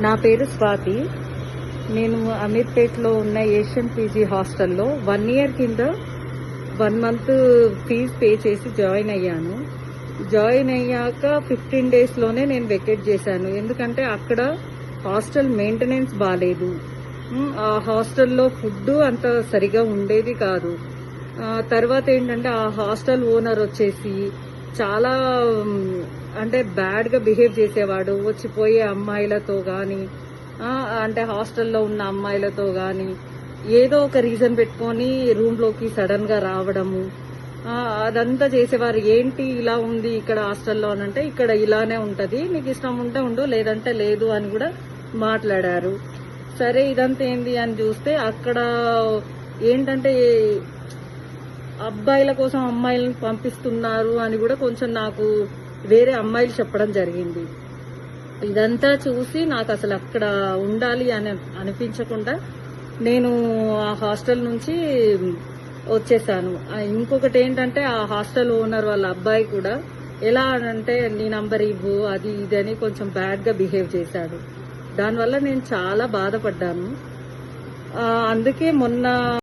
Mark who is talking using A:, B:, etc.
A: నా పేరు స్వాతి. నేను అమీర్పేట్లో ఉన్న ఏషియన్ పీజీ హాస్టల్లో 1 ఇయర్ కింద 1 మంత్ ఫీజు పే చేసి జాయిన్ అయ్యాను. జాయిన్ అయ్యాక 15 డేస్లోనే నేను వెకేట్ చేశాను. ఎందుకంటే అక్కడ హాస్టల్ మెయింటెనెన్స్ బాగాలేదు. ఆ హాస్టల్లో ఫుడ్ అంత సరిగా ఉండేది కాదు. తర్వాత ఏంటంటే ఆ హాస్టల్ ఓనర్ వచ్చేసి చాలా అంటే బ్యాడ్గా బిహేవ్ చేసేవాడు. వచ్చిపోయే అమ్మాయిలతో కానీ అంటే హాస్టల్లో ఉన్న అమ్మాయిలతో కానీ ఏదో ఒక రీజన్ పెట్టుకొని రూమ్లోకి సడన్గా రావడము అదంతా చేసేవారు. ఏంటి ఇలా ఉంది ఇక్కడ హాస్టల్లో అని అంటే, ఇక్కడ ఇలానే ఉంటుంది, నీకు ఇష్టం ఉంటే ఉండు లేదంటే లేదు అని కూడా మాట్లాడారు. సరే ఇదంతా ఏంది అని చూస్తే అక్కడ ఏంటంటే అబ్బాయిల కోసం అమ్మాయిలను పంపిస్తున్నారు అని కూడా కొంచెం నాకు వేరే అమ్మాయిలు చెప్పడం జరిగింది. ఇదంతా చూసి నాకు అసలు అక్కడ ఉండాలి అని అనిపించకుండా నేను ఆ హాస్టల్ నుంచి వచ్చేసాను. ఇంకొకటి ఏంటంటే ఆ హాస్టల్ ఓనర్ వాళ్ళ అబ్బాయి కూడా ఎలా అంటే నీ నంబర్ ఇవ్వు అది ఇది అని కొంచెం బ్యాడ్గా బిహేవ్ చేశాడు. దానివల్ల నేను చాలా బాధపడ్డాను. అందుకే మొన్న